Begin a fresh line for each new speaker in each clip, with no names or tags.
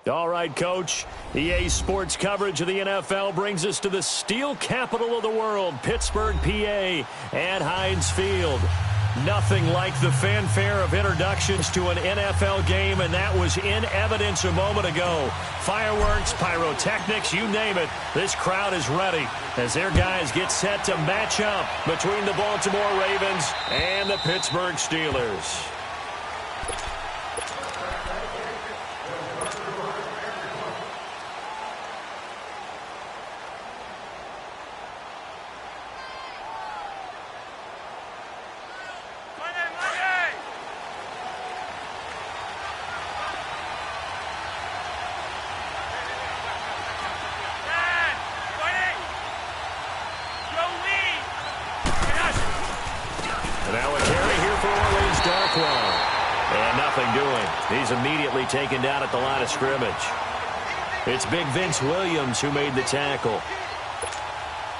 All right, Coach. EA Sports coverage of the NFL brings us to the steel capital of the world, Pittsburgh, PA, at Heinz Field. Nothing like the fanfare of introductions to an NFL game, and that was in evidence a moment ago. Fireworks, pyrotechnics, you name it. This crowd is ready as their guys get set to match up between the Baltimore Ravens and the Pittsburgh Steelers. He's immediately taken down at the line of scrimmage. It's Big Vince Williams who made the tackle.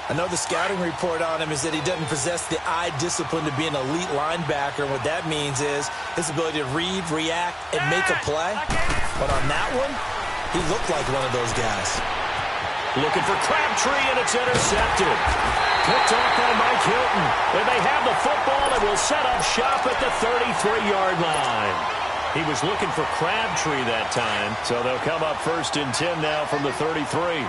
I know the scouting report on him is that he doesn't possess the eye discipline to be an elite linebacker. And what that means is his ability to read, react, and make a play. But on that one, he looked like one of those guys.
Looking for Crabtree, and it's intercepted. Picked off by Mike Hilton. And they have the football and will set up shop at the 33-yard line. He was looking for Crabtree that time, so they'll come up 1st and 10 now from the 33.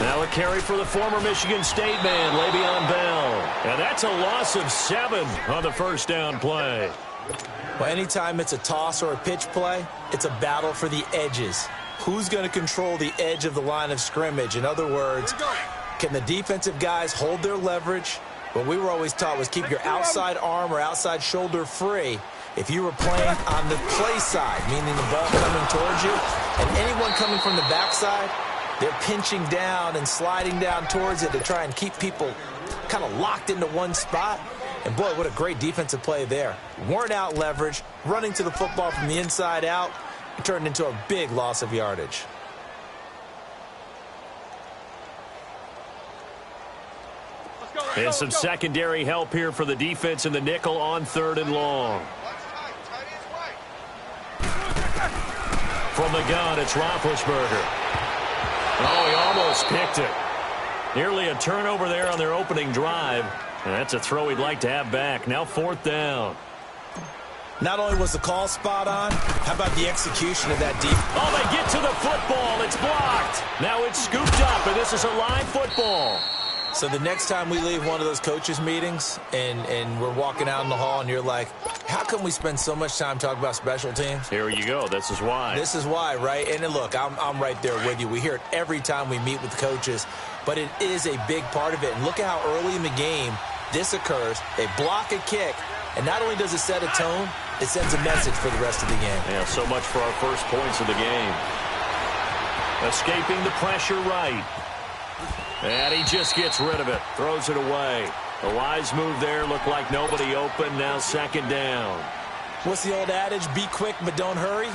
Now a carry for the former Michigan State man, Le'Veon Bell. And that's a loss of 7 on the first down play.
Well, anytime it's a toss or a pitch play, it's a battle for the edges. Who's going to control the edge of the line of scrimmage? In other words, can the defensive guys hold their leverage? What we were always taught was keep your outside arm or outside shoulder free if you were playing on the play side, meaning the ball coming towards you, and anyone coming from the backside, they're pinching down and sliding down towards it to try and keep people kind of locked into one spot. And, boy, what a great defensive play there. Weren't out leverage, running to the football from the inside out, it turned into a big loss of yardage.
And some secondary help here for the defense in the nickel on 3rd and long. From the gun, it's Roethlisberger. Oh, he almost picked it. Nearly a turnover there on their opening drive. And that's a throw he'd like to have back. Now 4th down.
Not only was the call spot on, how about the execution of that deep?
Oh, they get to the football. It's blocked. Now it's scooped up, and this is a live football.
So the next time we leave one of those coaches' meetings and we're walking out in the hall and you're like, how come we spend so much time talking about special teams?
Here you go. This is why.
This is why, right? And look, I'm right there with you. We hear it every time we meet with coaches, but it is a big part of it. And look at how early in the game this occurs. They block a kick, and not only does it set a tone, it sends a message for the rest of the game.
Yeah, so much for our first points of the game. Escaping the pressure right. And he just gets rid of it. Throws it away. A wise move there. Looked like nobody open. Now 2nd down.
What's the old adage? Be quick, but don't hurry.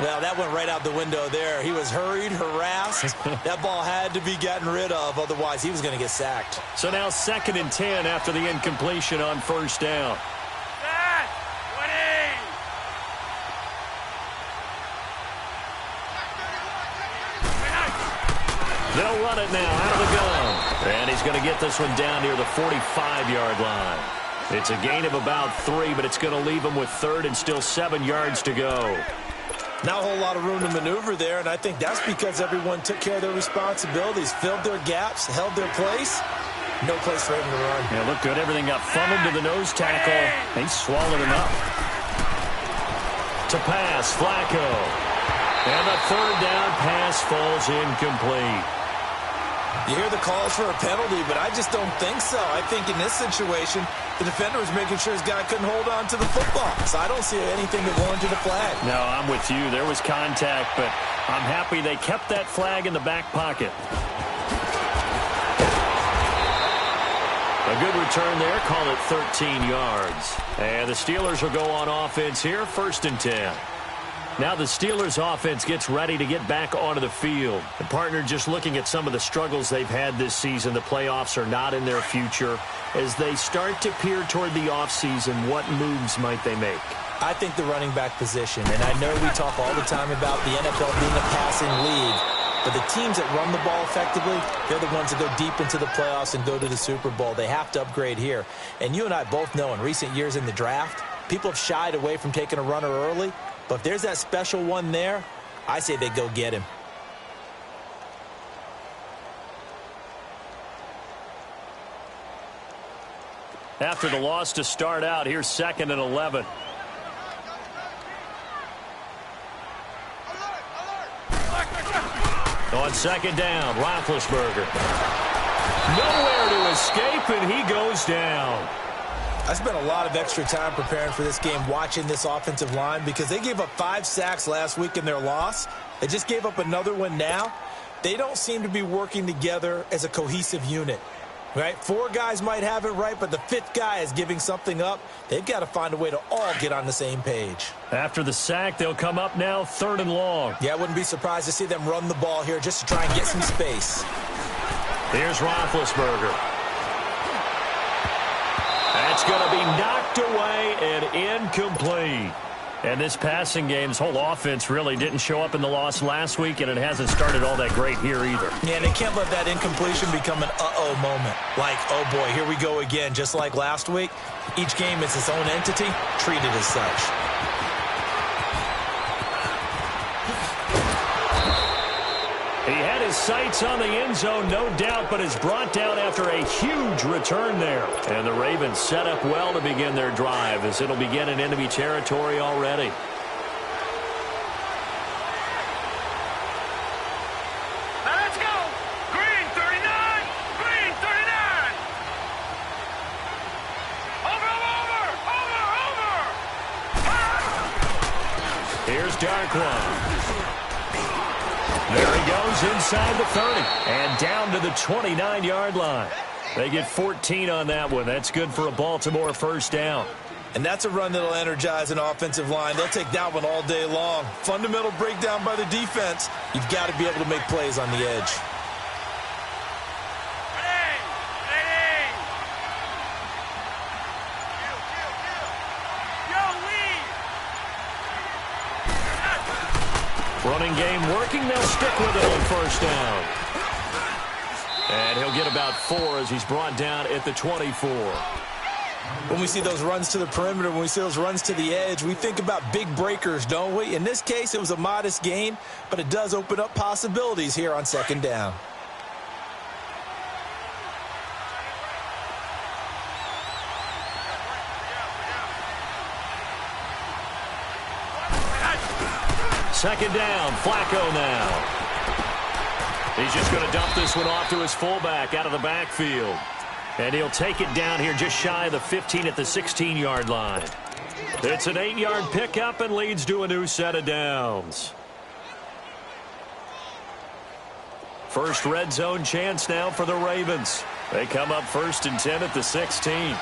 Well, that went right out the window there. He was hurried, harassed. That ball had to be gotten rid of. Otherwise, he was going to get sacked.
So now 2nd and 10 after the incompletion on 1st down. They'll run it now out of the gun. And he's going to get this one down near the 45-yard line. It's a gain of about 3, but it's going to leave him with 3rd and still 7 yards to go.
Not a whole lot of room to maneuver there, and I think that's because everyone took care of their responsibilities, filled their gaps, held their place. No place for him to run.
Yeah, looked good. Everything got funneled to the nose tackle. He swallowed him up. To pass, Flacco. And the 3rd down pass falls incomplete.
You hear the calls for a penalty, but I just don't think so. I think in this situation, the defender was making sure his guy couldn't hold on to the football. So I don't see anything that warranted a flag.
No, I'm with you. There was contact, but I'm happy they kept that flag in the back pocket. A good return there. Call it 13 yards. And the Steelers will go on offense here. 1st and 10. Now the Steelers offense gets ready to get back onto the field. The partner, just looking at some of the struggles they've had this season, the playoffs are not in their future. As they start to peer toward the offseason, what moves might they make?
I think the running back position, and I know we talk all the time about the NFL being a passing league, but the teams that run the ball effectively, they're the ones that go deep into the playoffs and go to the Super Bowl. They have to upgrade here. And you and I both know in recent years in the draft, people have shied away from taking a runner early. But if there's that special one there, I say they go get him.
After the loss to start out, here's 2nd and 11. On 2nd down, Roethlisberger. Nowhere to escape, and he goes down.
I spent a lot of extra time preparing for this game watching this offensive line because they gave up 5 sacks last week in their loss. They just gave up another one now. They don't seem to be working together as a cohesive unit. Right? 4 guys might have it right, but the 5th guy is giving something up. They've got to find a way to all get on the same page.
After the sack, they'll come up now 3rd and long.
Yeah, I wouldn't be surprised to see them run the ball here just to try and get some space.
Here's Roethlisberger. That's going to be knocked away and incomplete. And this passing game's whole offense really didn't show up in the loss last week, and it hasn't started all that great here either.
Yeah, and they can't let that incompletion become an uh-oh moment. Like, oh boy, here we go again. Just like last week, each game is its own entity, treated as such.
He had his sights on the end zone, no doubt, but is brought down after a huge return there. And the Ravens set up well to begin their drive, as it'll begin in enemy territory already.
Let's go! Green 39! Green 39! Over!
Here's Darkwa. There he goes inside the 30 and down to the 29-yard line. They get 14 on that one. That's good for a Baltimore 1st down.
And that's a run that'll energize an offensive line. They'll take that one all day long. Fundamental breakdown by the defense. You've got to be able to make plays on the edge.
Running game working. They'll stick with it on 1st down. And he'll get about 4 as he's brought down at the 24.
When we see those runs to the perimeter, when we see those runs to the edge, we think about big breakers, don't we? In this case, it was a modest gain, but it does open up possibilities here on 2nd down.
Second down, Flacco now. He's just going to dump this one off to his fullback out of the backfield. And he'll take it down here just shy of the 15 at the 16-yard line. It's an 8-yard pickup and leads to a new set of downs. First red zone chance now for the Ravens. They come up 1st and 10 at the 16.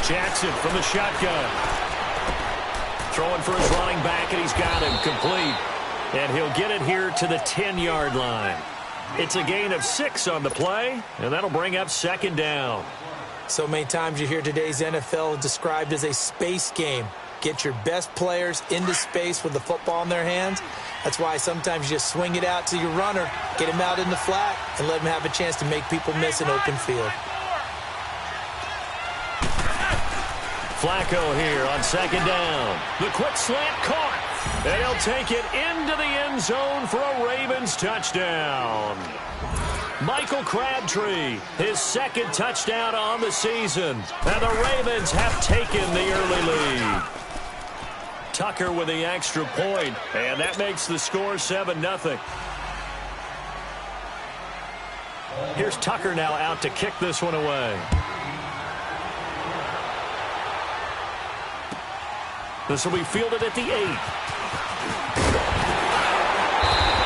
Jackson from the shotgun. Throwing for his running back, and he's got him complete. And he'll get it here to the 10-yard line. It's a gain of 6 on the play, and that'll bring up 2nd down.
So many times you hear today's NFL described as a space game. Get your best players into space with the football in their hands. That's why sometimes you just swing it out to your runner, get him out in the flat, and let him have a chance to make people miss an open field.
Flacco here on 2nd down. The quick slant caught. And he'll take it into the end zone for a Ravens touchdown. Michael Crabtree, his 2nd touchdown on the season. And the Ravens have taken the early lead. Tucker with the extra point, and that makes the score 7-0. Here's Tucker now out to kick this one away. This will be fielded at the 8.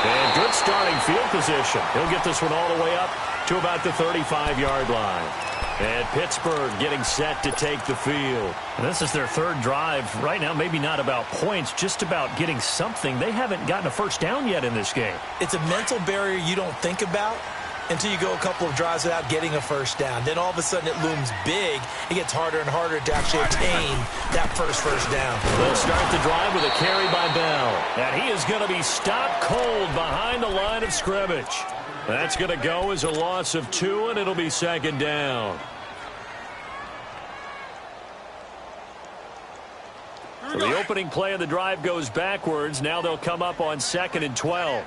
And good starting field position. He'll get this one all the way up to about the 35-yard line. And Pittsburgh getting set to take the field.
And this is their third drive. Right now, maybe not about points, just about getting something. They haven't gotten a first down yet in this game.
It's a mental barrier you don't think about until you go a couple of drives without getting a first down. Then all of a sudden it looms big. It gets harder and harder to actually attain that first down.
They'll start the drive with a carry by Bell. And he is going to be stopped cold behind the line of scrimmage. That's going to go as a loss of 2, and it'll be second down. So the opening play of the drive goes backwards. Now they'll come up on 2nd and 12.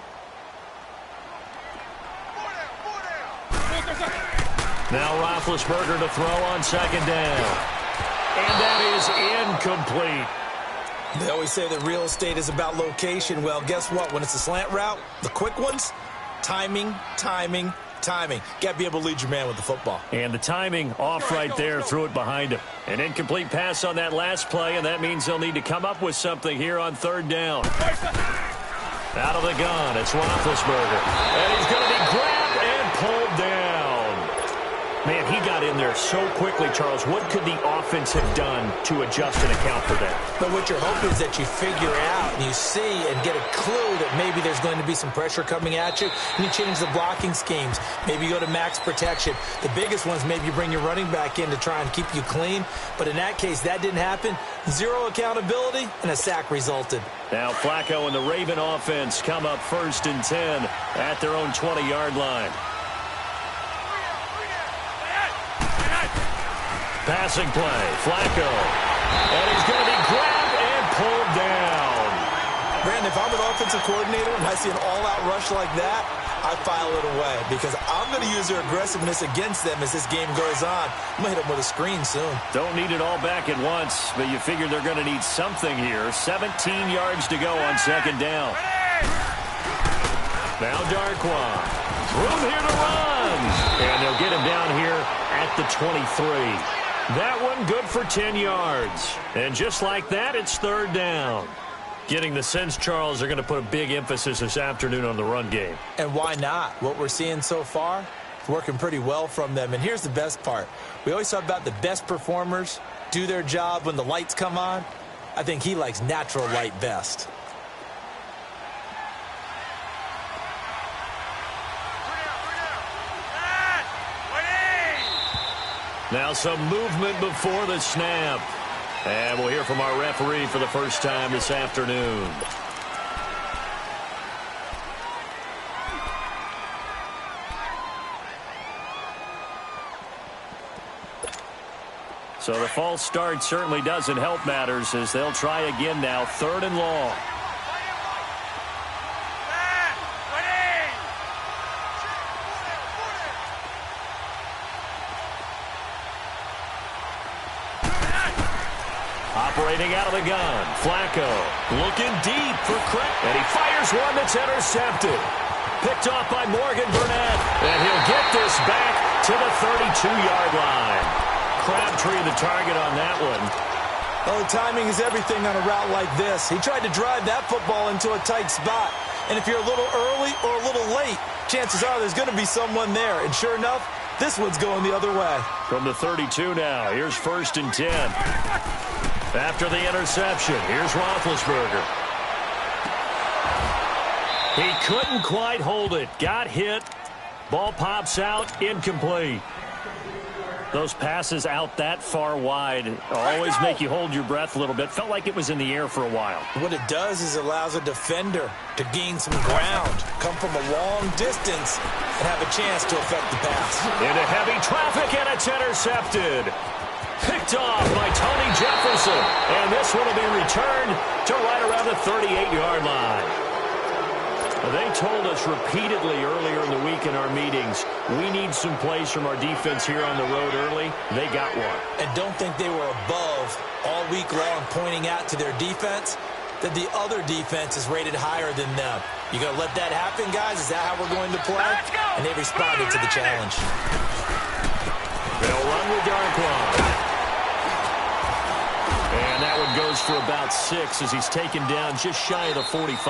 Now Roethlisberger to throw on 2nd down. And that is incomplete.
They always say that real estate is about location. Well, guess what? When it's a slant route, the quick ones, timing. Got to be able to lead your man with the football.
And the timing off right there, threw it behind him. An incomplete pass on that last play, and that means they'll need to come up with something here on 3rd down. Out of the gun, it's Roethlisberger. And he's going to be grabbed and pulled down. Man, he got in there so quickly, Charles. What could the offense have done to adjust and account for that?
But what you're hoping is that you figure out and you see and get a clue that maybe there's going to be some pressure coming at you, and you change the blocking schemes. Maybe you go to max protection. The biggest ones, maybe you bring your running back in to try and keep you clean. But in that case, that didn't happen. Zero accountability, and a sack resulted.
Now Flacco and the Raven offense come up 1st and 10 at their own 20-yard line. Passing play, Flacco. And he's going to be grabbed and pulled down.
Brandon, if I'm an offensive coordinator and I see an all-out rush like that, I file it away because I'm going to use their aggressiveness against them as this game goes on. I'm going to hit them with a screen soon.
Don't need it all back at once, but you figure they're going to need something here. 17 yards to go on 2nd down. Now Darquan. Room here to run. And they'll get him down here at the 23. That one good for 10 yards. And just like that, it's 3rd down. Getting the sense, Charles, they're going to put a big emphasis this afternoon on the run game.
And why not? What we're seeing so far, it's working pretty well from them. And here's the best part. We always talk about the best performers do their job when the lights come on. I think he likes natural light best.
Now some movement before the snap. And we'll hear from our referee for the first time this afternoon. So the false start certainly doesn't help matters as they'll try again now. 3rd and long. Operating out of the gun, Flacco looking deep for Craig. And he fires one that's intercepted. Picked off by Morgan Burnett. And he'll get this back to the 32-yard line. Crabtree the target on that one.
Oh, timing is everything on a route like this. He tried to drive that football into a tight spot. And if you're a little early or a little late, chances are there's going to be someone there. And sure enough, this one's going the other way.
From the 32 now, here's 1st and 10. After the interception, here's Roethlisberger. He couldn't quite hold it. Got hit. Ball pops out. Incomplete. Those passes out that far wide always make you hold your breath a little bit. Felt like it was in the air for a while.
What it does is it allows a defender to gain some ground, come from a long distance, and have a chance to affect the pass.
Into heavy traffic, and it's intercepted. Picked off by Tony Jefferson. And this one will be returned to right around the 38-yard line. They told us repeatedly earlier in the week in our meetings, we need some plays from our defense here on the road early. They got one.
And don't think they were above all week long pointing out to their defense that the other defense is rated higher than them. You going to let that happen, guys? Is that how we're going to play? And they responded to the challenge.
They'll run with Darquan. And that one goes for about 6 as he's taken down just shy of the 45.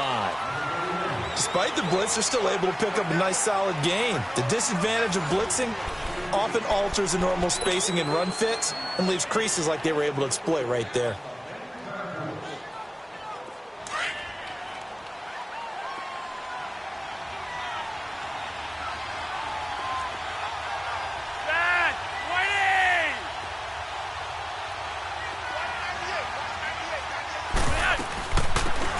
Despite the blitz, they're still able to pick up a nice, solid gain. The disadvantage of blitzing often alters the normal spacing and run fits and leaves creases like they were able to exploit right there.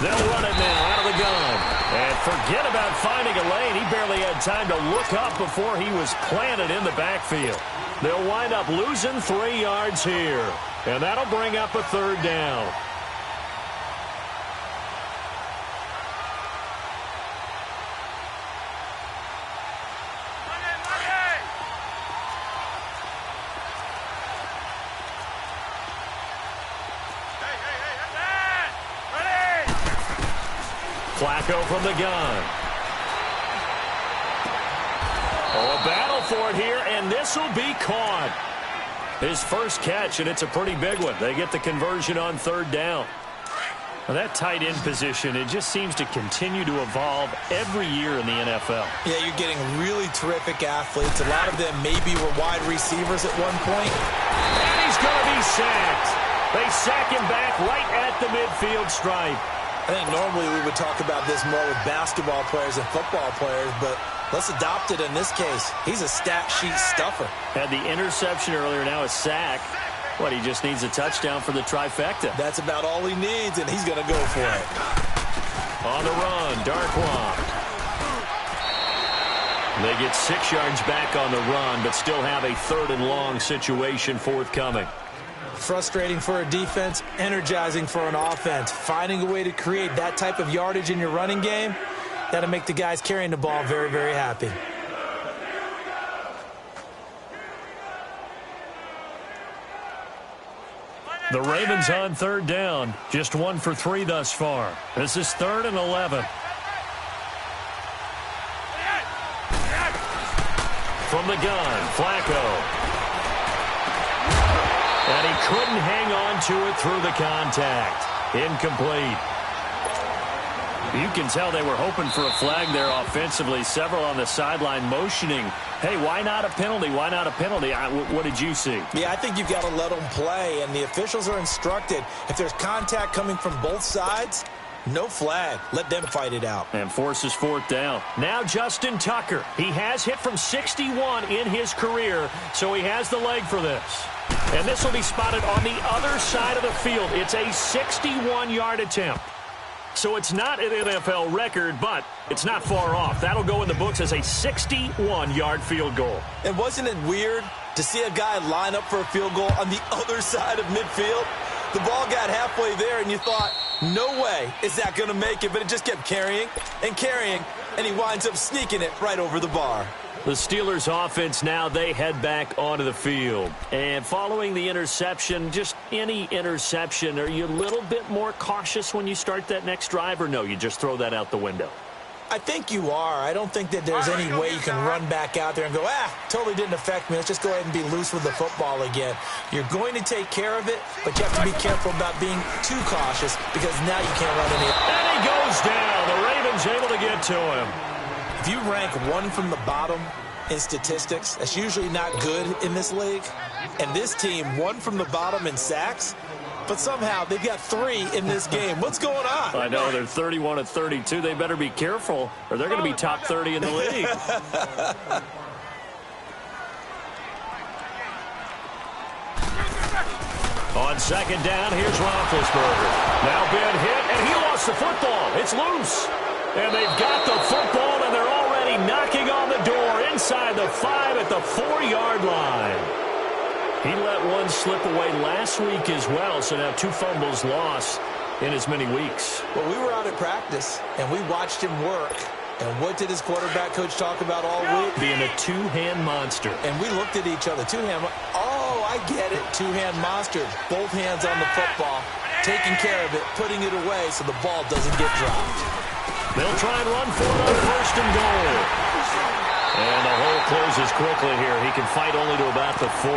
They'll run it now out of the gun. And forget about finding a lane. He barely had time to look up before he was planted in the backfield. They'll wind up losing 3 yards here. And that'll bring up a 3rd down. Flacco from the gun. Oh, a battle for it here, and this will be caught. His first catch, and it's a pretty big one. They get the conversion on 3rd down. Well, that tight end position, it just seems to continue to evolve every year in the NFL.
Yeah, you're getting really terrific athletes. A lot of them maybe were wide receivers at one point.
And he's going to be sacked. They sack him back right at the midfield stripe.
I think normally we would talk about this more with basketball players and football players, but let's adopt it in this case. He's a stat sheet stuffer.
Had the interception earlier, now a sack. What, he just needs a touchdown for the trifecta.
That's about all he needs, and he's going to go for it.
On the run, Darkwan. They get 6 yards back on the run, but still have a 3rd and long situation forthcoming.
Frustrating for a defense, energizing for an offense. Finding a way to create that type of yardage in your running game, that'll make the guys carrying the ball very, very happy.
The Ravens on 3rd down. Just 1 for 3 thus far. This is 3rd and 11. From the gun, Flacco. And he couldn't hang on to it through the contact. Incomplete. You can tell they were hoping for a flag there offensively. Several on the sideline motioning, hey, why not a penalty? Why not a penalty? What did you see?
Yeah, I think you've got to let them play, and the officials are instructed. If there's contact coming from both sides, no flag. Let them fight it out.
And forces 4th down. Now Justin Tucker. He has hit from 61 in his career, so he has the leg for this. And this will be spotted on the other side of the field. It's a 61-yard attempt. So it's not an NFL record, but it's not far off. That'll go in the books as a 61-yard field goal.
And wasn't it weird to see a guy line up for a field goal on the other side of midfield? The ball got halfway there, and you thought, no way is that going to make it, but it just kept carrying, and he winds up sneaking it right over the bar.
The Steelers offense now, they head back onto the field. And following the interception, just any interception, are you a little bit more cautious when you start that next drive, or no, you just throw that out the window?
I think you are. I don't think that there's any way you can run back out there and go, totally didn't affect me. Let's just go ahead and be loose with the football again. You're going to take care of it, but you have to be careful about being too cautious because now you can't run any.
And he goes down. The Ravens able to get to him.
If you rank 1 from the bottom in statistics, that's usually not good in this league. And this team, 1 from the bottom in sacks, but somehow they've got 3 in this game. What's going on?
I know, they're 31 of 32. They better be careful, or they're going to be top 30 in the league. On 2nd down, here's Roethlisberger. Now Ben hit, and he lost the football. It's loose. And they've got the football, and they're already knocking on the door inside the 5 at the 4-yard line. He let one slip away last week as well, so now 2 fumbles lost in as many weeks.
Well, we were out at practice, and we watched him work. And what did his quarterback coach talk about all week?
Being a 2-hand monster.
And we looked at each other. 2-hand. Oh, I get it. 2-hand monster. Both hands on the football, taking care of it, putting it away so the ball doesn't get dropped.
They'll try and run for it on 1st and goal. And the hole closes quickly here. He can fight only to about the 4.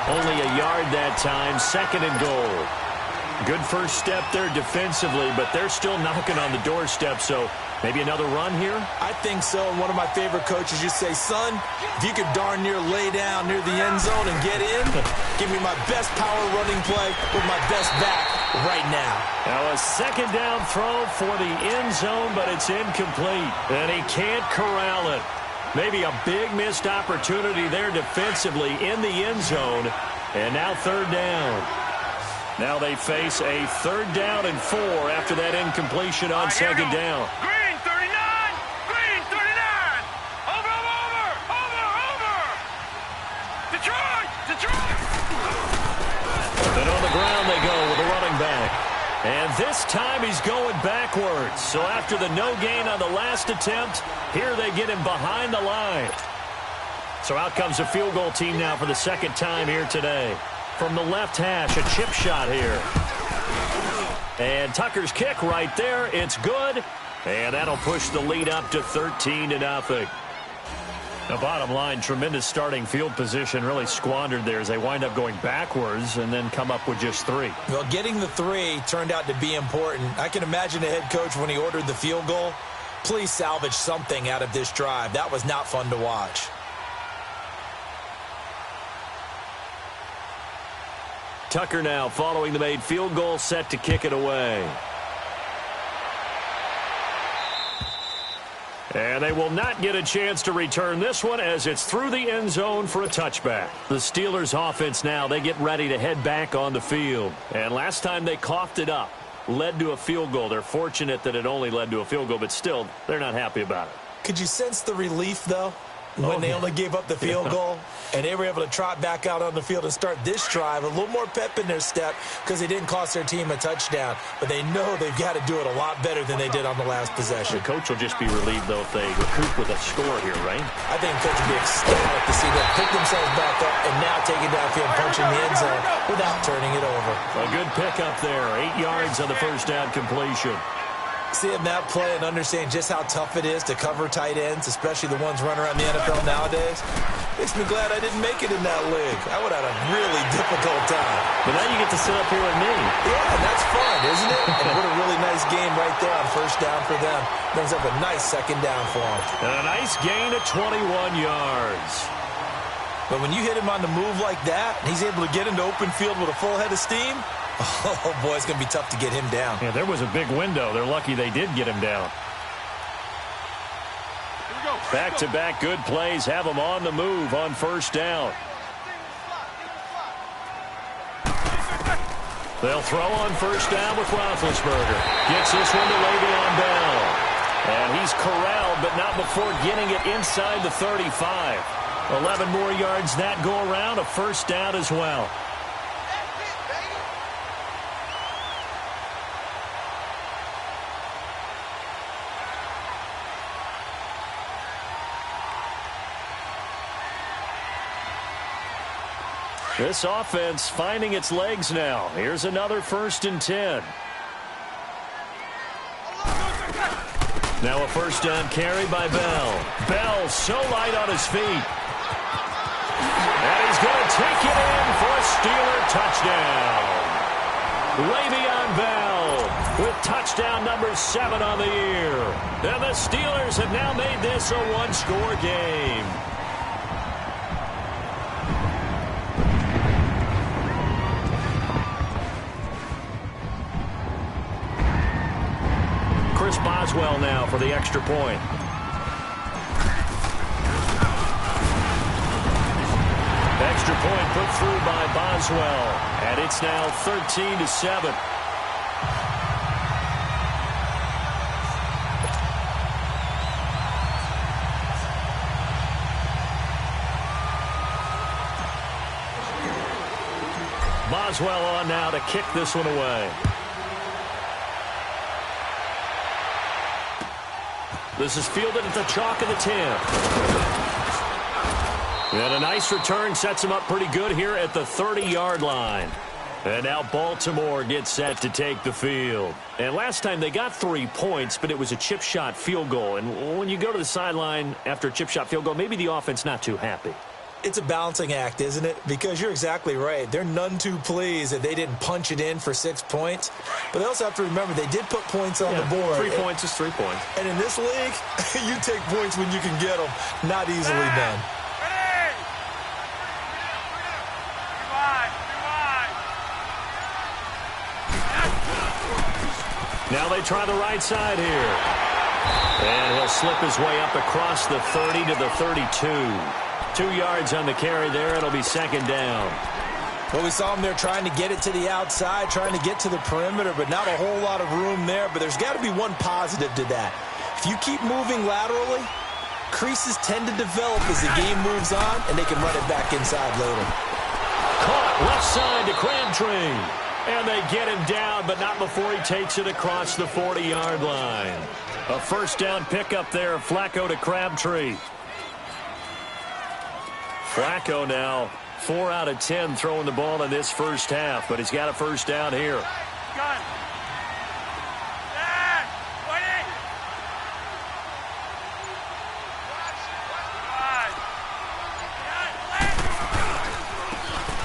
Only a yard that time. 2nd and goal. Good first step there defensively, but they're still knocking on the doorstep, so maybe another run here?
I think so, and one of my favorite coaches used to say, son, if you could darn near lay down near the end zone and get in, give me my best power running play with my best back right now.
Now a second down throw for the end zone, but it's incomplete, and he can't corral it. Maybe a big missed opportunity there defensively in the end zone, and now third down. Now they face a 3rd down and 4 after that incompletion on second down.
Green 39! Green 39! Over! Detroit!
Then on the ground they go with a running back. And this time he's going backwards. So after the no gain on the last attempt, here they get him behind the line. So out comes the field goal team now for the second time here today. From the left hash, a chip shot here. And Tucker's kick right there. It's good. And that'll push the lead up to 13-0. Now, bottom line, tremendous starting field position, really squandered there as they wind up going backwards and then come up with just 3.
Well, getting the 3 turned out to be important. I can imagine the head coach when he ordered the field goal. Please salvage something out of this drive. That was not fun to watch.
Tucker now following the made field goal, set to kick it away. And they will not get a chance to return this one as it's through the end zone for a touchback. The Steelers offense now, they get ready to head back on the field. And last time they coughed it up, led to a field goal. They're fortunate that it only led to a field goal, but still, they're not happy about it.
Could you sense the relief, though, when they only gave up the field goal? And they were able to trot back out on the field and start this drive. A little more pep in their step because they didn't cost their team a touchdown. But they know they've got to do it a lot better than they did on the last possession.
The coach will just be relieved, though, if they recoup with a score here, right?
I think the coach will be ecstatic to see them pick themselves back up and now take it downfield, punching the end zone without turning it over.
A good pickup there. 8 yards on the first down completion.
Seeing that play and understanding just how tough it is to cover tight ends, especially the ones running around the NFL nowadays, makes me glad I didn't make it in that league. I would have had a really difficult time.
But now you get to sit up here with me.
Yeah, and that's fun, isn't it? And what a really nice game right there on first down for them. Brings up a nice second down for them.
And a nice gain of 21 yards.
But when you hit him on the move like that, and he's able to get into open field with a full head of steam, oh, boy, it's going to be tough to get him down.
Yeah, there was a big window. They're lucky they did get him down. Back-to-back good plays have them on the move on first down. They'll throw on first down with Roethlisberger. Gets this one to Le'Veon Bell. And he's corralled, but not before getting it inside the 35. 11 more yards that go around, a first down as well. This offense finding its legs now. Here's another 1st and 10. Now a first down carry by Bell. Bell so light on his feet. And he's going to take it in for a Steeler touchdown. Le'Veon Bell with touchdown number 7 on the year. And the Steelers have now made this a one-score game. Chris Boswell now for the extra point. Extra point put through by Boswell. And it's now 13-7. Boswell on now to kick this one away. This is fielded at the chalk of the 10. And a nice return sets him up pretty good here at the 30-yard line. And now Baltimore gets set to take the field. And last time they got 3 points, but it was a chip shot field goal. And when you go to the sideline after a chip shot field goal, maybe the offense not too happy.
It's a balancing act, isn't it? Because you're exactly right. They're none too pleased that they didn't punch it in for 6 points. But they also have to remember they did put points on the board.
3 points is 3 points.
And in this league, you take points when you can get them. Not easily done.
Now they try the right side here. And he'll slip his way up across the 30 to the 32. 2 yards on the carry there. It'll be second down.
Well, we saw him there trying to get it to the outside, trying to get to the perimeter, but not a whole lot of room there. But there's got to be one positive to that. If you keep moving laterally, creases tend to develop as the game moves on, and they can run it back inside later.
Caught left side to Crabtree. And they get him down, but not before he takes it across the 40-yard line. A first down pickup there, Flacco to Crabtree. Flacco now 4 out of 10 throwing the ball in this first half, but he's got a first down here.
Gun.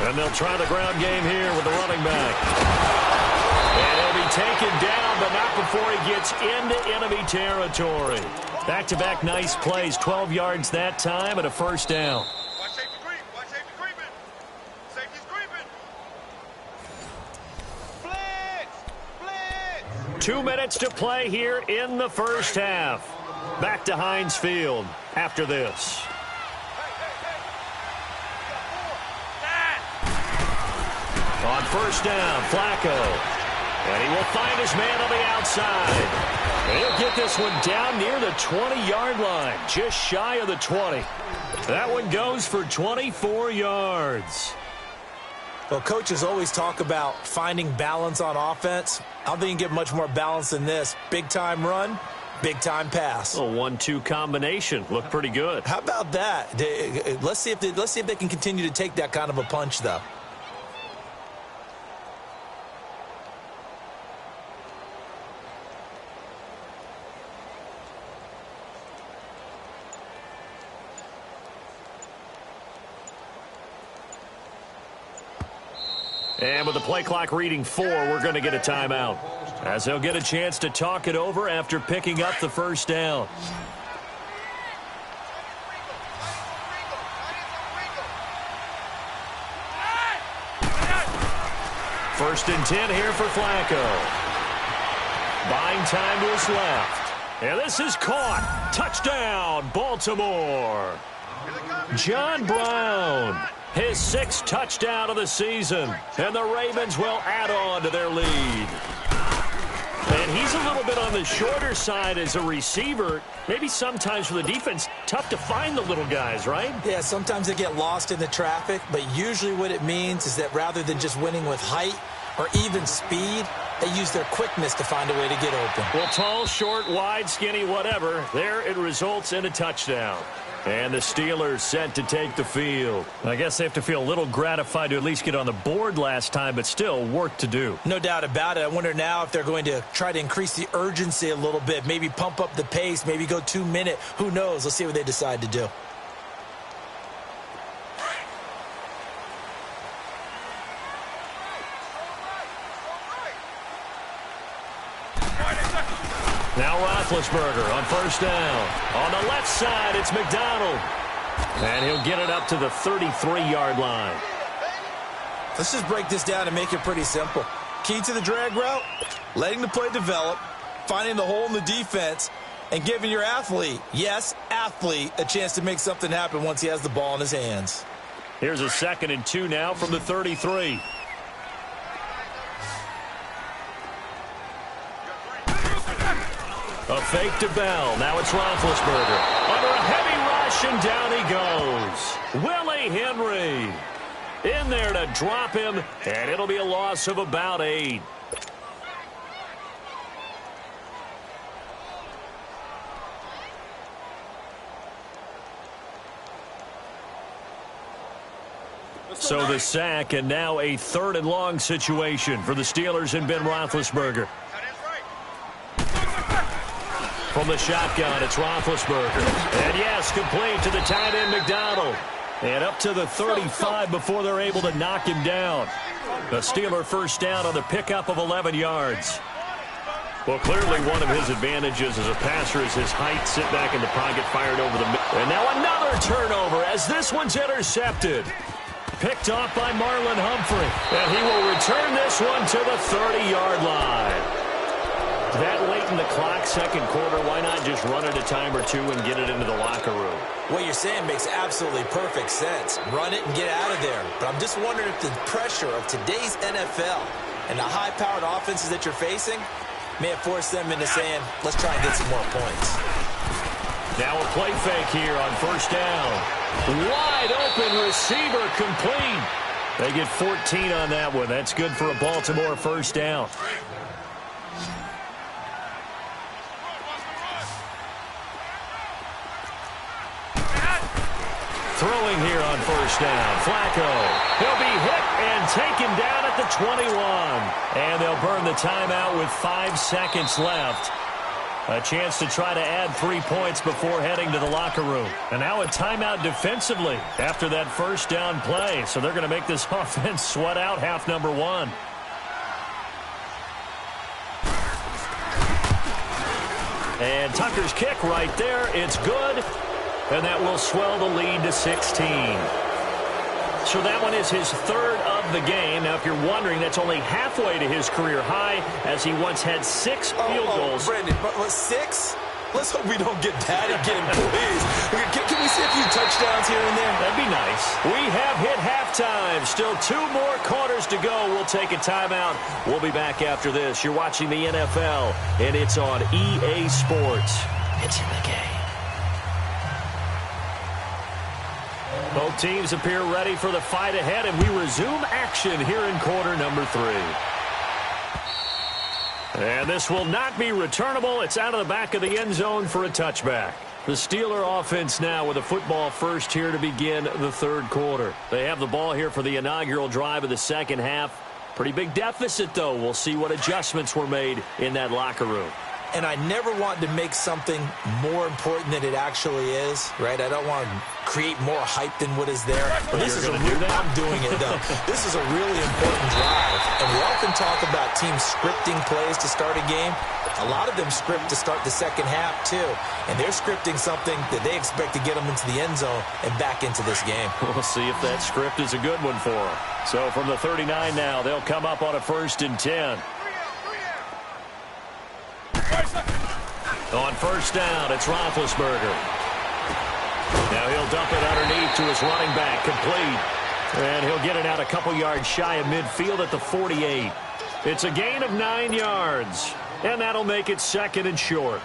And they'll try the ground game here with the running back. And he'll be taken down, but not before he gets into enemy territory. Back-to-back nice plays, 12 yards that time and a first down.
Watch safety creep. Watch safety creeping. Safety's creeping. Blitz!
2 minutes to play here in the first half. Back to Heinz Field after this. On first down, Flacco. And he will find his man on the outside. And he'll get this one down near the 20-yard line, just shy of the 20. That one goes for 24 yards.
Well, coaches always talk about finding balance on offense. I don't think you can get much more balance than this. Big-time run, big-time pass.
A 1-2 combination. Looked pretty good.
How about that? Let's see if they can continue to take that kind of a punch, though.
And with the play clock reading 4, we're going to get a timeout, as they'll get a chance to talk it over after picking up the first down. First and 10 here for Flacco. Buying time to his left. And this is caught. Touchdown, Baltimore. John Brown. His 6th touchdown of the season, and the Ravens will add on to their lead. And he's a little bit on the shorter side as a receiver. Maybe sometimes for the defense, tough to find the little guys, right?
Yeah, sometimes they get lost in the traffic, but usually what it means is that rather than just winning with height or even speed, they use their quickness to find a way to get open.
Well, tall, short, wide, skinny, whatever, there it results in a touchdown. And the Steelers set to take the field. I guess they have to feel a little gratified to at least get on the board last time, but still work to do.
No doubt about it. I wonder now if they're going to try to increase the urgency a little bit, maybe pump up the pace, maybe go 2 minute. Who knows? Let's see what they decide to do.
Now Roethlisberger on first down. On the left side, it's McDonald. And he'll get it up to the 33-yard line.
Let's just break this down and make it pretty simple. Key to the drag route, letting the play develop, finding the hole in the defense, and giving your athlete, yes, athlete, a chance to make something happen once he has the ball in his hands.
Here's a 2nd and 2 now from the 33. A fake to Bell. Now it's Roethlisberger. Under a heavy rush, and down he goes. Willie Henry in there to drop him, and it'll be a loss of about 8. So the sack, and now a 3rd and long situation for the Steelers and Ben Roethlisberger. From the shotgun, it's Roethlisberger. And yes, complete to the tight end, McDonald. And up to the 35 before they're able to knock him down. The Steeler first down on the pickup of 11 yards. Well, clearly one of his advantages as a passer is his height. Sit back in the pocket, fired over the middle. And now another turnover as this one's intercepted. Picked off by Marlon Humphrey. And he will return this one to the 30-yard line. That late in the clock, second quarter, why not just run it a time or two and get it into the locker room?
What you're saying makes absolutely perfect sense. Run it and get out of there. But I'm just wondering if the pressure of today's NFL and the high-powered offenses that you're facing may have forced them into saying, let's try and get some more points.
Now a play fake here on first down. Wide open receiver complete. They get 14 on that one. That's good for a Baltimore first down. Throwing here on first down. Flacco. He'll be hit and taken down at the 21. And they'll burn the timeout with 5 seconds left. A chance to try to add 3 points before heading to the locker room. And now a timeout defensively after that first down play. So they're going to make this offense sweat out half number 1. And Tucker's kick right there. It's good. And that will swell the lead to 16. So that one is his third of the game. Now, if you're wondering, that's only halfway to his career high, as he once had 6 field goals.
Brandon, but 6? Let's hope we don't get that again, please. Can we see a few touchdowns here and there?
That'd be nice. We have hit halftime. Still 2 more quarters to go. We'll take a timeout. We'll be back after this. You're watching the NFL, and it's on EA Sports. It's in the game. Both teams appear ready for the fight ahead, and we resume action here in quarter number 3. And this will not be returnable. It's out of the back of the end zone for a touchback. The Steeler offense now with a football first here to begin the third quarter. They have the ball here for the inaugural drive of the second half. Pretty big deficit, though. We'll see what adjustments were made in that locker room.
And I never want to make something more important than it actually is, right? I don't want to create more hype than what is there. But this is I'm doing it, though. This is a really important drive. And we often talk about teams scripting plays to start a game. A lot of them script to start the second half, too. And they're scripting something that they expect to get them into the end zone and back into this game.
We'll see if that script is a good one for them. So from the 39 now, they'll come up on a 1st and 10. On first down, it's Roethlisberger. Now he'll dump it underneath to his running back, complete. And he'll get it out a couple yards shy of midfield at the 48. It's a gain of 9 yards, and that'll make it 2nd and short.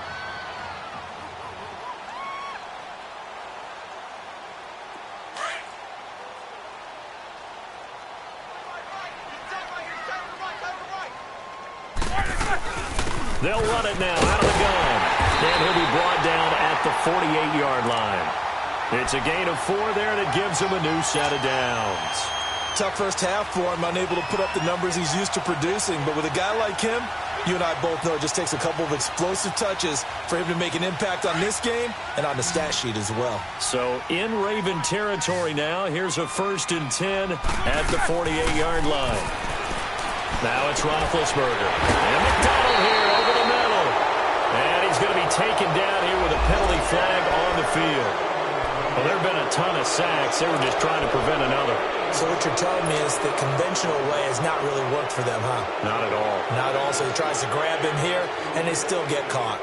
They'll run it now out of the gun. And he'll be brought down at the 48-yard line. It's a gain of 4 there that gives him a new set of downs.
Tough first half for him, unable to put up the numbers he's used to producing. But with a guy like him, you and I both know it just takes a couple of explosive touches for him to make an impact on this game and on the stat sheet as well.
So in Raven territory now, here's a 1st and 10 at the 48-yard line. Now it's Roethlisberger. And McDonald here over the middle. And he's going to be taken down here with a penalty flag on the field. Well, there have been a ton of sacks. They were just trying to prevent another.
So what you're telling me is the conventional way has not really worked for them, huh?
Not at all.
Not at all. So he tries to grab him here, and they still get caught.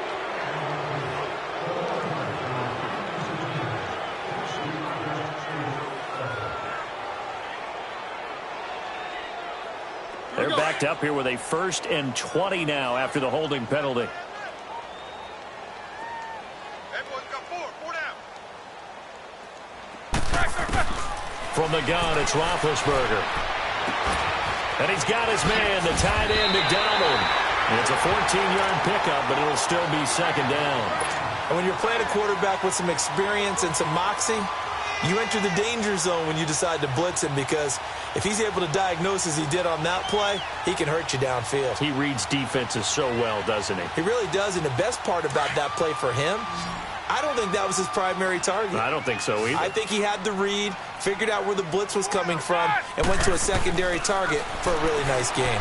They're backed up here with a 1st and 20 now after the holding penalty.
Everyone's got 4 down.
From the gun, it's Roethlisberger. And he's got his man, the tight end, McDonald. And it's a 14-yard pickup, but it'll still be 2nd down.
And when you're playing a quarterback with some experience and some moxie, you enter the danger zone when you decide to blitz him, because if he's able to diagnose as he did on that play, he can hurt you downfield.
He reads defenses so well, doesn't he?
He really does, and the best part about that play for him I don't think that was his primary target.
I don't think so either.
I think he had the read, figured out where the blitz was coming from, and went to a secondary target for a really nice game.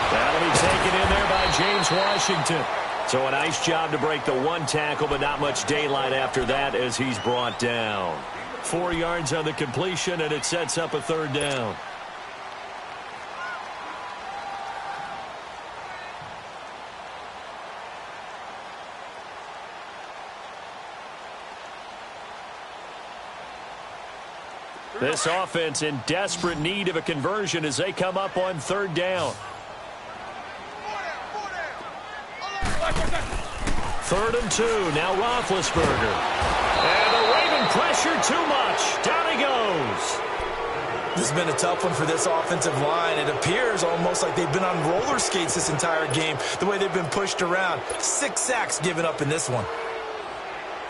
That'll be taken in there by James Washington. So a nice job to break the one tackle, but not much daylight after that as he's brought down. 4 yards on the completion, and it sets up a third down. This offense in desperate need of a conversion as they come up on third down. 3rd and 2. Now Roethlisberger. And the Raven pressure too much. Down he goes.
This has been a tough one for this offensive line. It appears almost like they've been on roller skates this entire game, the way they've been pushed around. 6 sacks given up in this one.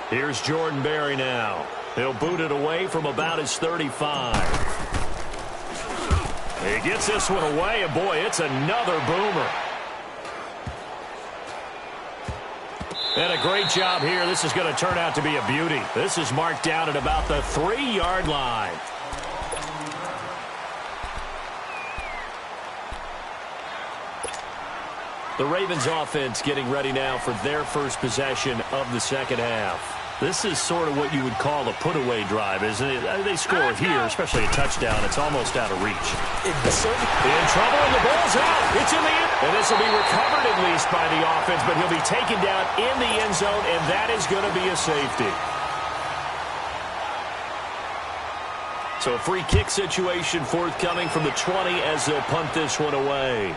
Here's Jordan Berry now. He'll boot it away from about his 35. He gets this one away, and boy, it's another boomer. And a great job here. This is going to turn out to be a beauty. This is marked down at about the 3-yard line. The Ravens offense getting ready now for their first possession of the second half. This is sort of what you would call a put-away drive, isn't it? They score here, especially a touchdown. It's almost out of reach. In trouble, and the ball's out. It's in the end. And this will be recovered at least by the offense, but he'll be taken down in the end zone, and that is going to be a safety. So a free kick situation forthcoming from the 20 as they'll punt this one away.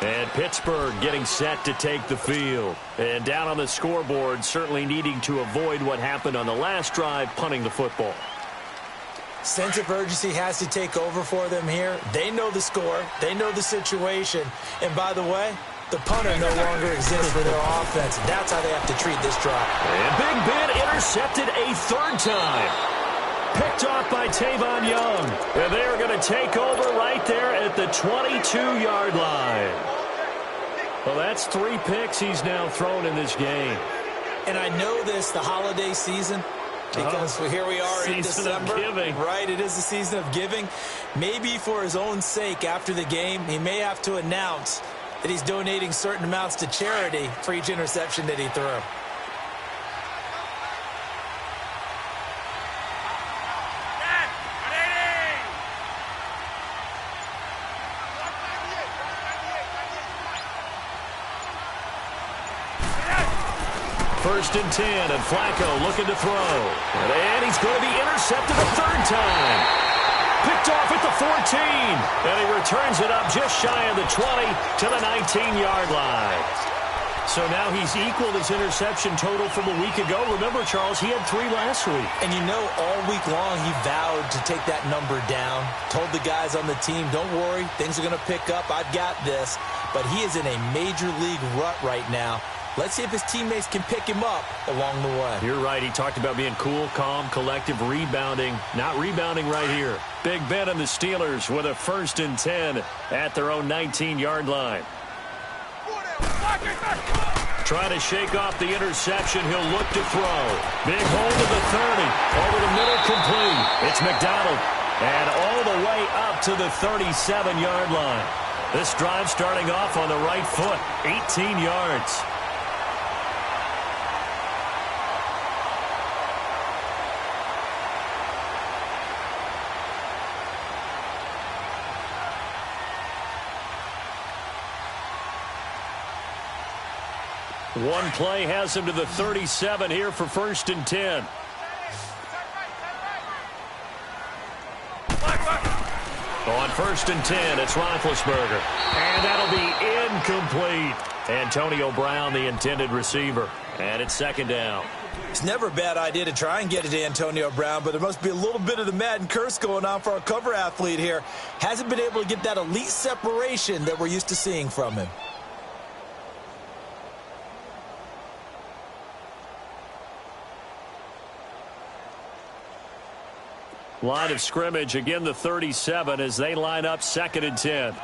And Pittsburgh getting set to take the field. And down on the scoreboard, certainly needing to avoid what happened on the last drive, punting the football.
Sense of urgency has to take over for them here. They know the score. They know the situation. And by the way, the punter no longer exists for their offense. That's how they have to treat this drive.
And Big Ben intercepted a 3rd time. Picked off by Tavon Young. And they're going to take over right there at the 22-yard line. Well, that's 3 picks he's now thrown in this game.
And I know this, the holiday season, because here we are in December. Right, it is the season of giving. Maybe for his own sake after the game, he may have to announce that he's donating certain amounts to charity for each interception that he threw.
First and 10, and Flacco looking to throw. And he's going to be intercepted a 3rd time. Picked off at the 14. And he returns it up just shy of the 20 to the 19-yard line. So now he's equaled his interception total from a week ago. Remember, Charles, he had 3 last week.
And you know, all week long he vowed to take that number down. Told the guys on the team, don't worry, things are going to pick up. I've got this. But he is in a major league rut right now. Let's see if his teammates can pick him up along the way.
You're right. He talked about being cool, calm, collective, rebounding. Not rebounding right here. Big Ben and the Steelers with a 1st and 10 at their own 19-yard line. Trying to shake off the interception. He'll look to throw. Big hold to the 30. Over the middle, complete. It's McDonald. And all the way up to the 37-yard line. This drive starting off on the right foot. 18 yards. One play has him to the 37 here for 1st and 10. On 1st and 10, it's Roethlisberger. And that'll be incomplete. Antonio Brown, the intended receiver. And it's 2nd down.
It's never a bad idea to try and get it to Antonio Brown, but there must be a little bit of the Madden curse going on for our cover athlete here. Hasn't been able to get that elite separation that we're used to seeing from him.
Line of scrimmage, again the 37 as they line up 2nd and 10.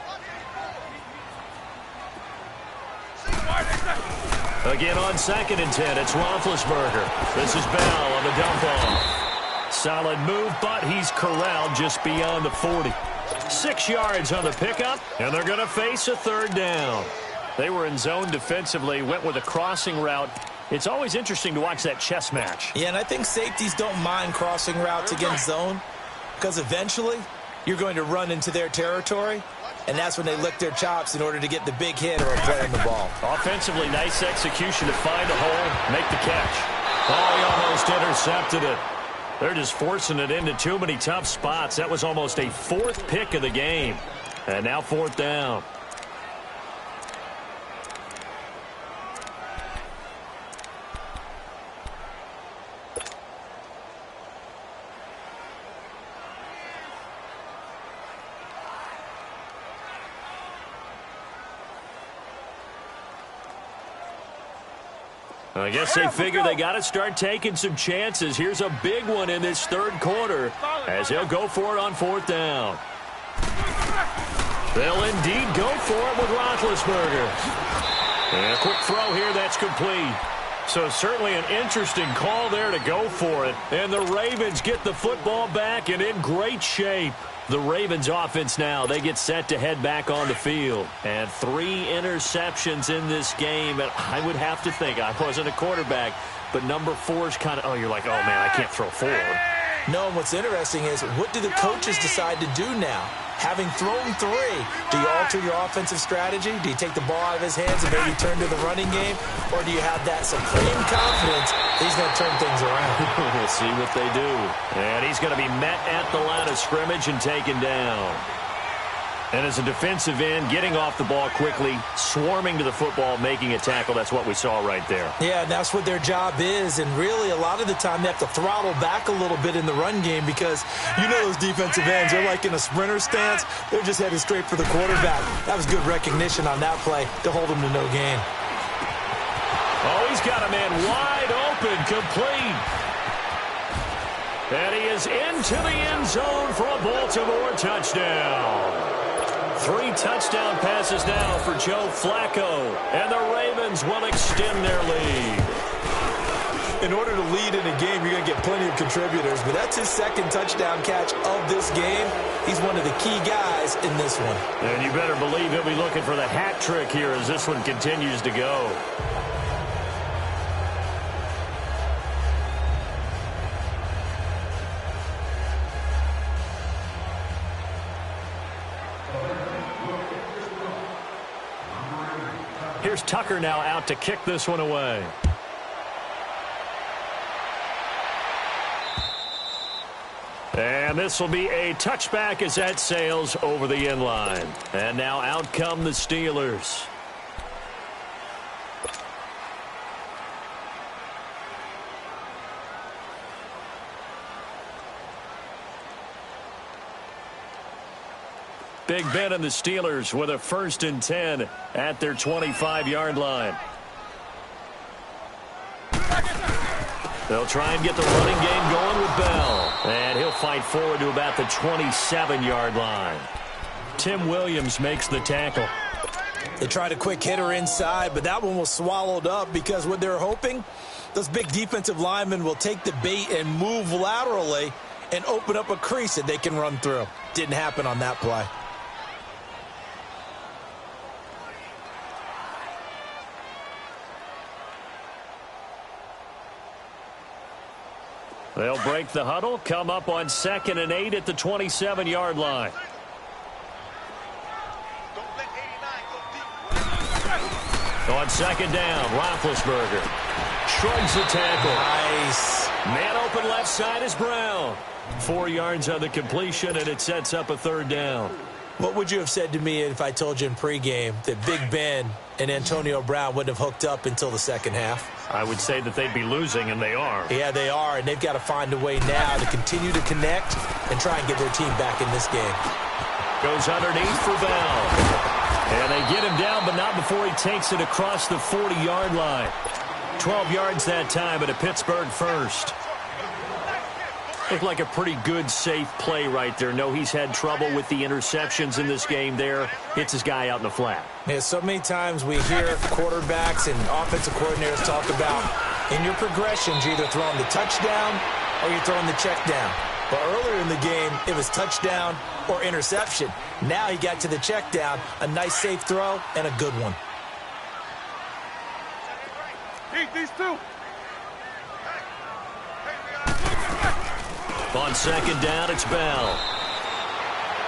Again on 2nd and 10, it's Roethlisberger. This is Bell on the dump off. Solid move, but he's corralled just beyond the 40. 6 yards on the pickup, and they're going to face a 3rd down. They were in zone defensively, went with a crossing route. It's always interesting to watch that chess match.
Yeah, and I think safeties don't mind crossing routes against zone because eventually you're going to run into their territory, and that's when they lick their chops in order to get the big hit or a play on the ball.
Offensively, nice execution to find a hole, make the catch. Oh, he almost intercepted it. They're just forcing it into too many tough spots. That was almost a 4th pick of the game. And now 4th down. I guess they figure they got to start taking some chances. Here's a big one in this 3rd quarter as he'll go for it on 4th down. They'll indeed go for it with Roethlisberger. And a quick throw here that's complete. So certainly an interesting call there to go for it. And the Ravens get the football back and in great shape. The Ravens offense now, they get set to head back on the field. And 3 interceptions in this game. And I would have to think, I wasn't a quarterback, but number 4 is kind of, oh, you're like, oh, man, I can't throw forward.
No, and what's interesting is what do the coaches decide to do now? Having thrown 3, do you alter your offensive strategy? Do you take the ball out of his hands and maybe turn to the running game? Or do you have that supreme confidence that he's going to turn things around?
We'll see what they do. And he's going to be met at the line of scrimmage and taken down. And as a defensive end, getting off the ball quickly, swarming to the football, making a tackle, that's what we saw right there.
Yeah, and that's what their job is. And really, a lot of the time, they have to throttle back a little bit in the run game because you know those defensive ends, they're like in a sprinter stance. They're just headed straight for the quarterback. That was good recognition on that play to hold him to no gain.
Oh, he's got a man wide open, complete. And he is into the end zone for a Baltimore touchdown. 3 touchdown passes now for Joe Flacco, and the Ravens will extend their lead.
In order to lead in a game, you're going to get plenty of contributors, but that's his 2nd touchdown catch of this game. He's one of the key guys in this one.
And you better believe he'll be looking for the hat trick here as this one continues to go. Here's Tucker now out to kick this one away. And this will be a touchback as that sails over the end line. And now out come the Steelers. Big Ben and the Steelers with a 1st and 10 at their 25-yard line. They'll try and get the running game going with Bell. And he'll fight forward to about the 27-yard line. Tim Williams makes the tackle.
They tried a quick hitter inside, but that one was swallowed up because what they're hoping, those big defensive linemen will take the bait and move laterally and open up a crease that they can run through. Didn't happen on that play.
They'll break the huddle, come up on 2nd and 8 at the 27-yard line. On 2nd down, Roethlisberger shrugs the tackle.
Nice.
Man open left side is Brown. 4 yards on the completion, and it sets up a 3rd down.
What would you have said to me if I told you in pregame that Big Ben and Antonio Brown wouldn't have hooked up until the 2nd half?
I would say that they'd be losing, and they are.
Yeah, they are, and they've got to find a way now to continue to connect and try and get their team back in this game.
Goes underneath for Bell. And they get him down, but not before he takes it across the 40-yard line. 12 yards that time, but a Pittsburgh first. Looked like a pretty good, safe play right there. No, he's had trouble with the interceptions in this game there. Hits his guy out in the flat.
Yeah, so many times we hear quarterbacks and offensive coordinators talk about in your progressions, you're either throwing the touchdown or you're throwing the check down. But earlier in the game, it was touchdown or interception. Now he got to the check down, a nice safe throw, and a good one.
Keep these two.
On second down, it's Bell.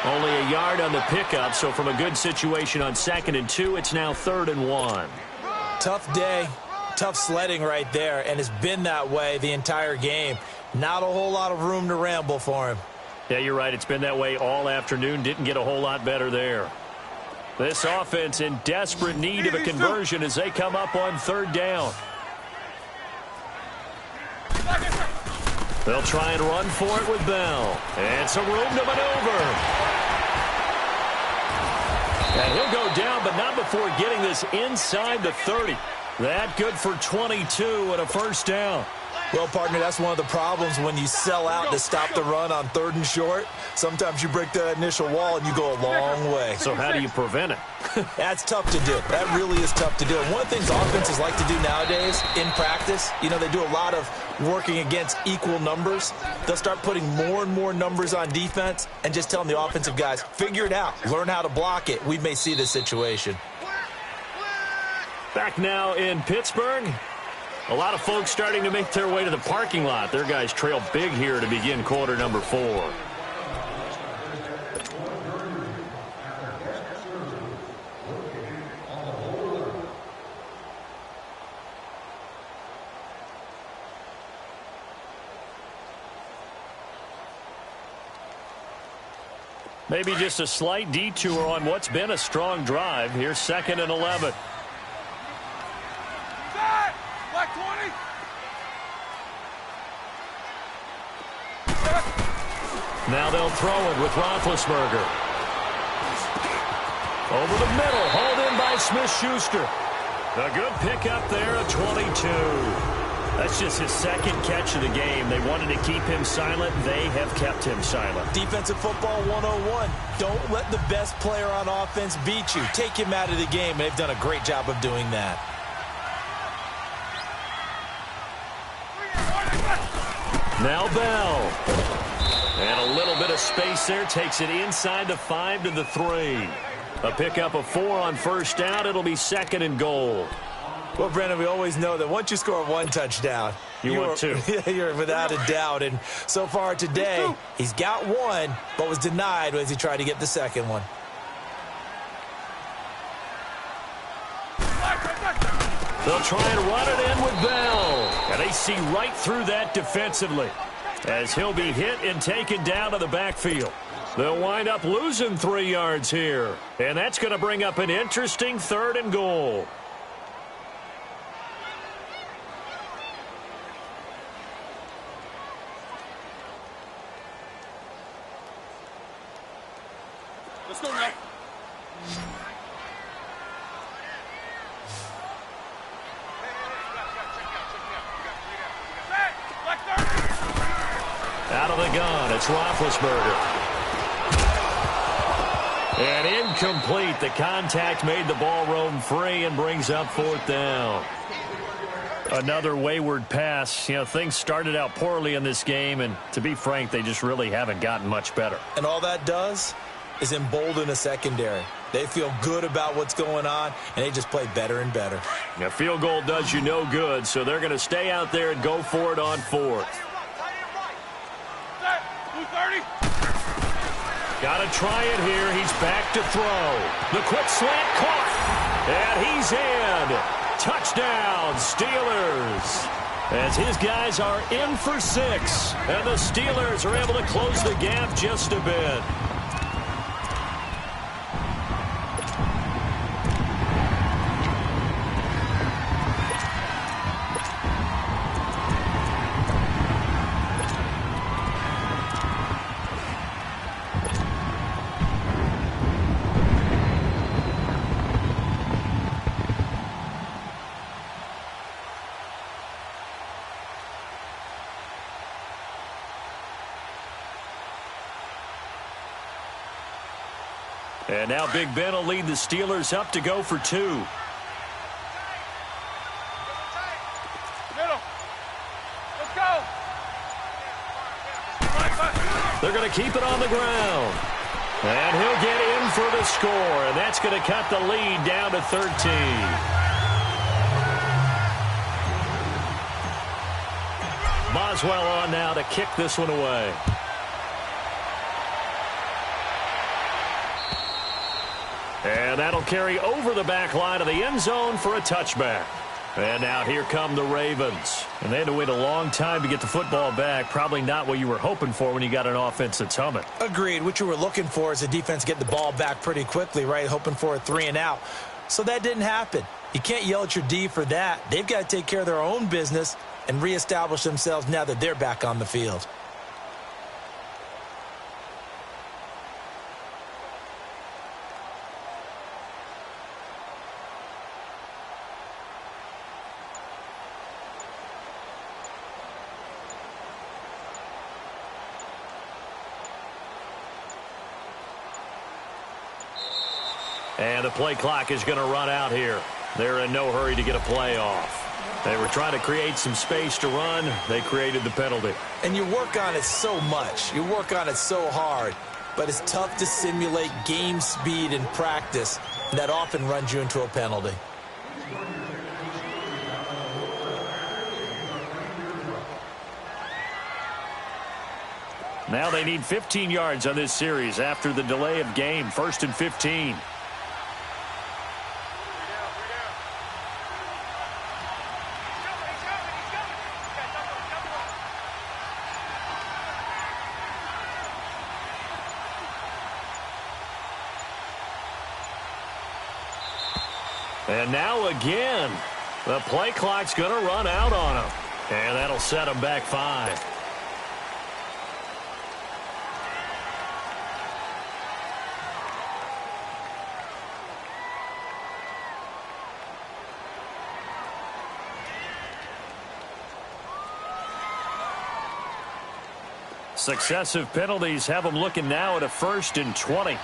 Only a yard on the pickup, so from a good situation on 2nd and 2, it's now 3rd and 1.
Tough day, tough sledding right there, and it's been that way the entire game. Not a whole lot of room to ramble for him.
Yeah, you're right. It's been that way all afternoon. Didn't get a whole lot better there. This offense in desperate need of a conversion as they come up on 3rd down. They'll try and run for it with Bell. And some room to maneuver. And he'll go down, but not before getting this inside the 30. That good for 22 and a 1st down.
Well, partner, that's one of the problems when you sell out to stop the run on 3rd and short. Sometimes you break that initial wall and you go a long way.
So how do you prevent it?
That's tough to do. That really is tough to do. And one of the things offenses like to do nowadays in practice, you know, they do a lot of working against equal numbers. They'll start putting more and more numbers on defense and just telling the offensive guys, figure it out. Learn how to block it. We may see this situation.
Back now in Pittsburgh. A lot of folks starting to make their way to the parking lot. Their guys trail big here to begin quarter number 4. Maybe just a slight detour on what's been a strong drive. Here's 2nd and 11.
Black 20.
Now they'll throw it with Roethlisberger. Over the middle, hauled in by Smith-Schuster. A good pickup there at 22. That's just his 2nd catch of the game. They wanted to keep him silent. They have kept him silent.
Defensive football 101. Don't let the best player on offense beat you. Take him out of the game, and they've done a great job of doing that.
Now Bell. And a little bit of space there. Takes it inside the 5 to the 3. A pickup of 4 on 1st down. It'll be 2nd and goal.
Well, Brandon, we always know that once you score 1 touchdown,
you want 2.
You're without a doubt. And so far today, he's got 1, but was denied as he tried to get the 2nd one.
They'll try and run it in with Bell. And they see right through that defensively as he'll be hit and taken down to the backfield. They'll wind up losing 3 yards here. And that's going to bring up an interesting 3rd and goal.
Let's go now.
Out of the gun, it's Roethlisberger. And incomplete. The contact made the ball roam free and brings up 4th down. Another wayward pass. You know, things started out poorly in this game, and to be frank, they just really haven't gotten much better.
And all that does is embolden a secondary. They feel good about what's going on, and they just play better and better.
A field goal does you no good, so they're going to stay out there and go for it on 4th. Got to try it here. He's back to throw. The quick slant caught. And he's in. Touchdown, Steelers. As his guys are in for 6. And the Steelers are able to close the gap just a bit. And now Big Ben will lead the Steelers up to go for 2.
Middle. Let's go.
They're going to keep it on the ground. And he'll get in for the score. And that's going to cut the lead down to 13. Boswell on now to kick this one away. And that'll carry over the back line of the end zone for a touchback. And now here come the Ravens. And they had to wait a long time to get the football back. Probably not what you were hoping for when you got an offense that's humming.
Agreed. What you were looking for is the defense get the ball back pretty quickly, right? Hoping for a 3 and out. So that didn't happen. You can't yell at your D for that. They've got to take care of their own business and reestablish themselves now that they're back on the field.
And the play clock is going to run out here. They're in no hurry to get a play off. They were trying to create some space to run. They created the penalty.
And you work on it so much. You work on it so hard. But it's tough to simulate game speed in practice. And that often runs you into a penalty.
Now they need 15 yards on this series after the delay of game. 1st and 15. And now again, the play clock's going to run out on him. And that'll set him back 5. Successive penalties have them looking now at a 1st and 20.